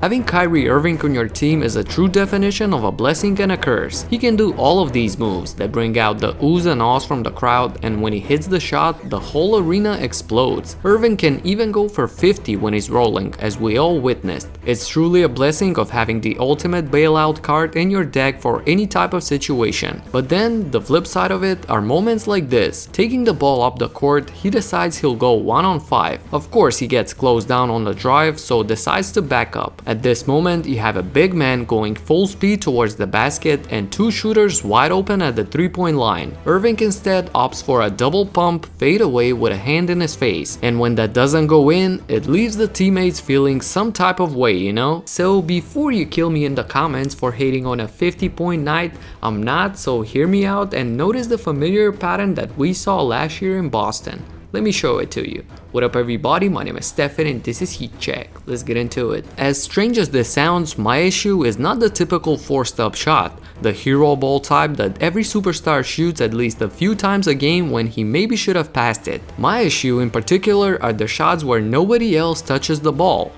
Having Kyrie Irving on your team is a true definition of a blessing and a curse. He can do all of these moves that bring out the oohs and ahs from the crowd, and when he hits the shot, the whole arena explodes. Irving can even go for 50 when he's rolling, as we all witnessed. It's truly a blessing of having the ultimate bailout card in your deck for any type of situation. But then, the flip side of it are moments like this. Taking the ball up the court, he decides he'll go 1-on-5. Of course, he gets closed down on the drive, so decides to back up. At this moment, you have a big man going full speed towards the basket and two shooters wide open at the 3-point line. Irving instead opts for a double pump fadeaway with a hand in his face, and when that doesn't go in, it leaves the teammates feeling some type of way, you know? So before you kill me in the comments for hating on a 50-point night, I'm not, so hear me out and notice the familiar pattern that we saw last year in Boston. Let me show it to you. What up everybody, my name is Stefan and this is Heat Check. Let's get into it. As strange as this sounds, my issue is not the typical forced up shot, the hero ball type that every superstar shoots at least a few times a game when he maybe should have passed it. My issue in particular are the shots where nobody else touches the ball.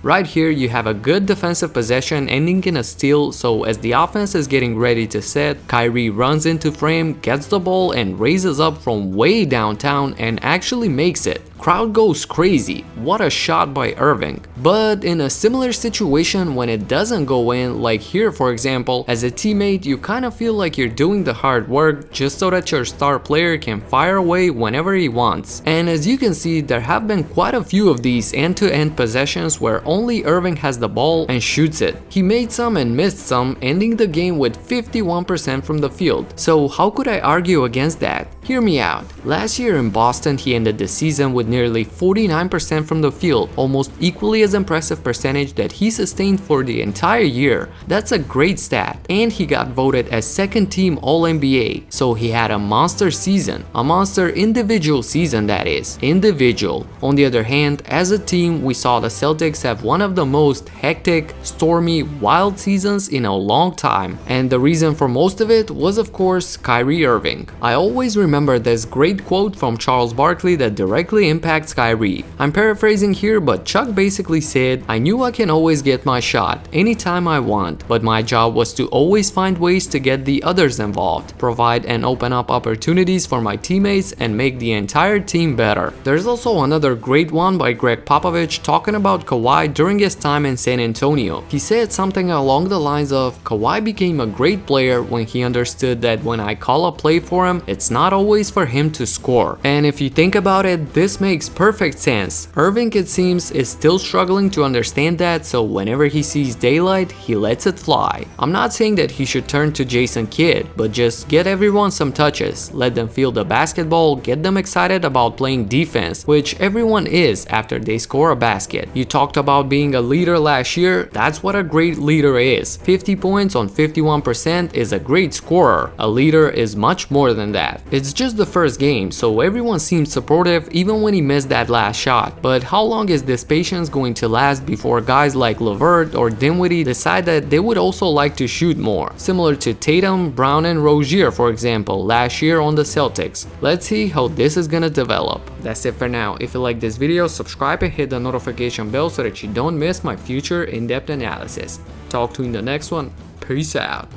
Right here you have a good defensive possession ending in a steal, so as the offense is getting ready to set, Kyrie runs into frame, gets the ball and raises up from way downtown and actually makes it. Crowd goes crazy, what a shot by Irving. But in a similar situation when it doesn't go in, like here for example, as a teammate you kind of feel like you're doing the hard work just so that your star player can fire away whenever he wants. And as you can see, there have been quite a few of these end-to-end possessions where only Irving has the ball and shoots it. He made some and missed some, ending the game with 51% from the field. So how could I argue against that? Hear me out. Last year in Boston he ended the season with nearly 49% from the field, almost equally as impressive percentage that he sustained for the entire year. That's a great stat, and he got voted as second team All-NBA, so he had a monster season, a monster individual season that is, individual. On the other hand, as a team we saw the Celtics have one of the most hectic, stormy, wild seasons in a long time, and the reason for most of it was of course Kyrie Irving. I always remember this great quote from Charles Barkley that directly impacts Kyrie. I'm paraphrasing here, but Chuck basically said, "I knew I can always get my shot anytime I want, but my job was to always find ways to get the others involved, provide and open up opportunities for my teammates and make the entire team better." There's also another great one by Greg Popovich talking about Kawhi during his time in San Antonio. He said something along the lines of, "Kawhi became a great player when he understood that when I call a play for him, it's not always for him to score." And if you think about it, this makes perfect sense. Irving, it seems, is still struggling to understand that, so whenever he sees daylight, he lets it fly. I'm not saying that he should turn to Jason Kidd, but just get everyone some touches, let them feel the basketball, get them excited about playing defense, which everyone is after they score a basket. You talked about being a leader last year, that's what a great leader is. 50 points on 51% is a great scorer. A leader is much more than that. It's just the first game, so everyone seems supportive even when he missed that last shot. But how long is this patience going to last before guys like LeVert or Dinwiddie decide that they would also like to shoot more? Similar to Tatum, Brown and Rozier for example last year on the Celtics. Let's see how this is gonna develop. That's it for now. If you like this video, subscribe and hit the notification bell so that you don't miss my future in-depth analysis. Talk to you in the next one. Peace out.